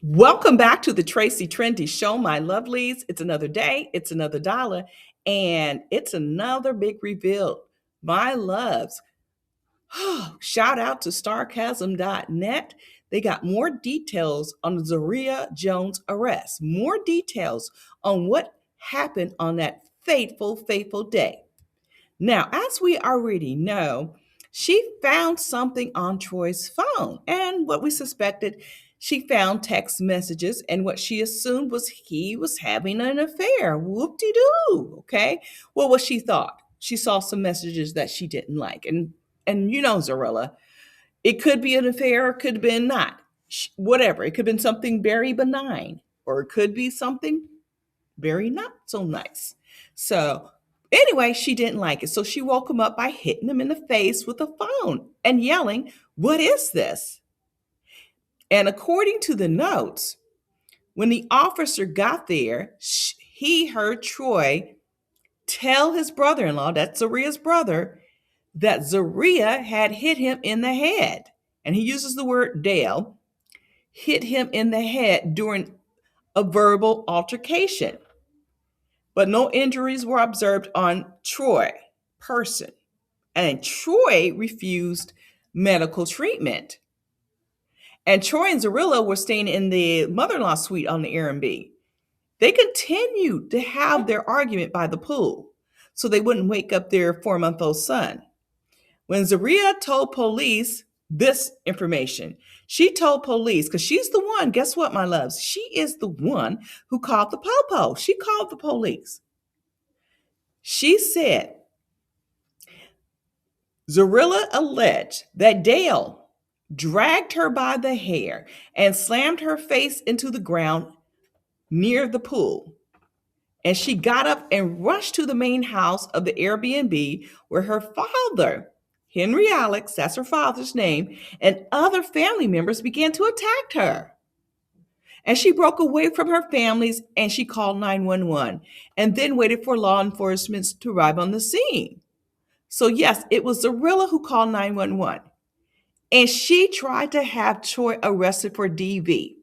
Welcome back to the Tracie Trendy Show, my lovelies. It's another day, it's another dollar, and it's another big reveal. My loves, shout out to starcasm.net. They got more details on the Zaria Jones arrest, more details on what happened on that fateful day. Now, as we already know, she found something on Troy's phone. And what we suspected, she found text messages and what she assumed was he was having an affair. Whoop de doo. Okay. Well, what she thought, she saw some messages that she didn't like. And you know, Zarilla, it could be an affair, it could have been not. Whatever. It could have been something very benign, or it could be something very not so nice. So anyway, she didn't like it. So she woke him up by hitting him in the face with a phone and yelling, "What is this?" And according to the notes, when the officer got there, he heard Troy tell his brother in law, that's Zaria's brother, that Zeruiah had hit him in the head. And he uses the word Dale, hit him in the head during a verbal altercation. But no injuries were observed on Troy person. And Troy refused medical treatment. And Troy and Zarilla were staying in the mother-in-law suite on the Airbnb. They continued to have their argument by the pool so they wouldn't wake up their 4-month-old son. When Zaria told police this information, she told police, because she's the one, guess what, my loves? She is the one who called the popo. She called the police. She said, Zarilla alleged that Dale dragged her by the hair and slammed her face into the ground near the pool. And she got up and rushed to the main house of the Airbnb where her father, Henry Alex, that's her father's name, and other family members began to attack her. And she broke away from her families and she called 911 and then waited for law enforcement to arrive on the scene. So, yes, it was Zarilla who called 911. And she tried to have Troy arrested for DV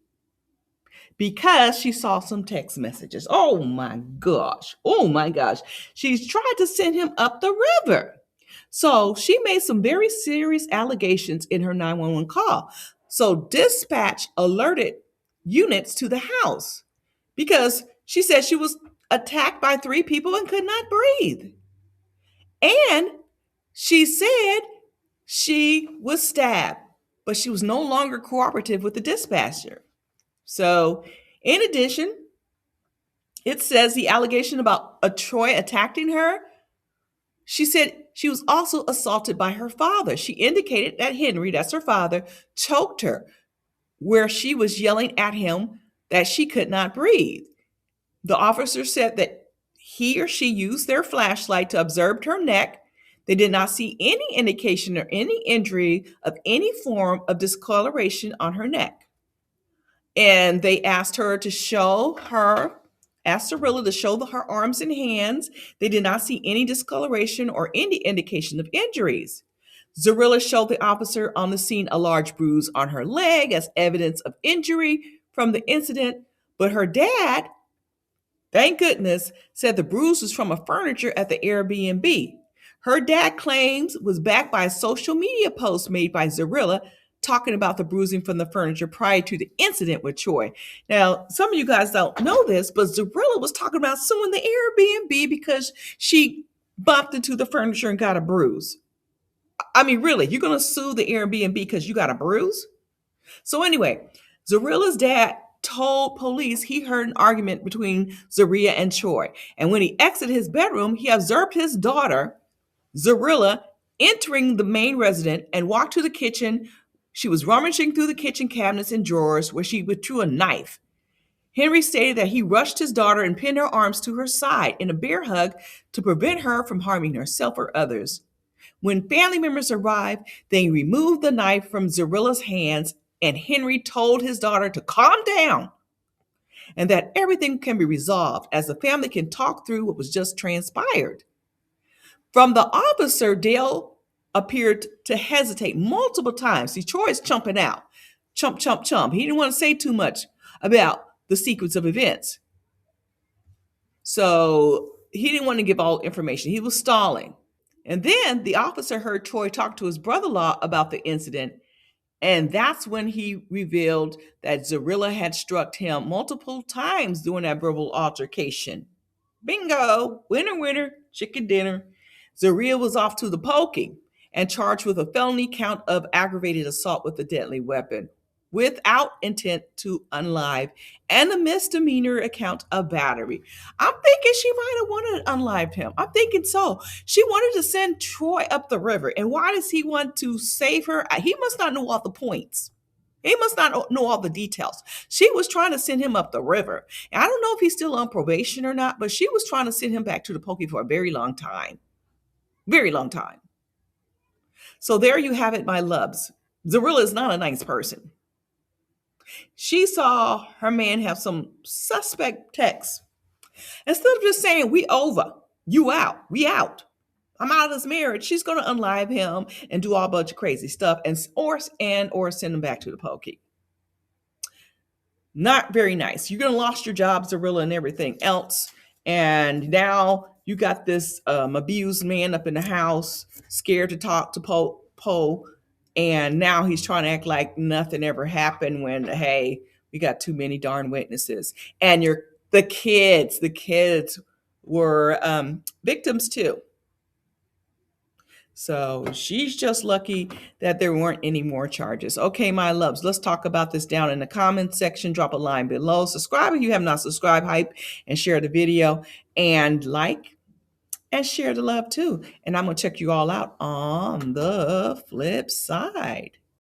because she saw some text messages. Oh my gosh. Oh my gosh. She's tried to send him up the river. So she made some very serious allegations in her 911 call. So dispatch alerted units to the house because she said she was attacked by 3 people and could not breathe. And she said she was stabbed, but she was no longer cooperative with the dispatcher. So, in addition, it says the allegation about a Troy attacking her. She said she was also assaulted by her father. She indicated that Henry, that's her father, choked her, where she was yelling at him that she could not breathe. The officer said that he or she used their flashlight to observe her neck. They did not see any indication or any injury of any form of discoloration on her neck. And they asked her to show her, asked Zarilla to show her arms and hands. They did not see any discoloration or any indication of injuries. Zarilla showed the officer on the scene a large bruise on her leg as evidence of injury from the incident, but her dad, thank goodness, said the bruise was from a furniture at the Airbnb. Her dad claims was backed by a social media post made by Zarilla talking about the bruising from the furniture prior to the incident with Troy. Now, some of you guys don't know this, but Zarilla was talking about suing the Airbnb because she bumped into the furniture and got a bruise. I mean, really, you're going to sue the Airbnb because you got a bruise? So anyway, Zarilla's dad told police he heard an argument between Zaria and Troy. And when he exited his bedroom, he observed his daughter, Zarilla, entering the main residence and walked to the kitchen. She was rummaging through the kitchen cabinets and drawers where she withdrew a knife. Henry stated that he rushed his daughter and pinned her arms to her side in a bear hug to prevent her from harming herself or others. When family members arrived, they removed the knife from Zarilla's hands, and Henry told his daughter to calm down and that everything can be resolved as the family can talk through what was just transpired. From the officer, Dale appeared to hesitate multiple times. See, Troy's jumping out. Chump, chump, chump. He didn't want to say too much about the sequence of events. So he didn't want to give all information. He was stalling. And then the officer heard Troy talk to his brother-in-law about the incident. And that's when he revealed that Zaria had struck him multiple times during that verbal altercation. Bingo! Winner, winner, chicken dinner. Zaria was off to the pokey and charged with a felony count of aggravated assault with a deadly weapon without intent to unlive and a misdemeanor account of battery. I'm thinking she might have wanted to unlive him. I'm thinking so. She wanted to send Troy up the river. And why does he want to save her? He must not know all the points. He must not know all the details. She was trying to send him up the river. And I don't know if he's still on probation or not, but she was trying to send him back to the pokey for a very long time. Very long time. So there you have it, my loves. Zeruiah is not a nice person. She saw her man have some suspect texts. Instead of just saying, we over, you out, we out, I'm out of this marriage, she's going to unlive him and do all a bunch of crazy stuff or send him back to the pokey. Not very nice. You're going to lost your job, Zaria, and everything else. And now you got this abused man up in the house, scared to talk to Poe. And now he's trying to act like nothing ever happened when, hey, we got too many darn witnesses. And the kids were victims too. So she's just lucky that there weren't any more charges. Okay, my loves, let's talk about this down in the comments section. Drop a line below. Subscribe if you have not subscribed, hype, and share the video. And like and share the love too. And I'm going to check you all out on the flip side.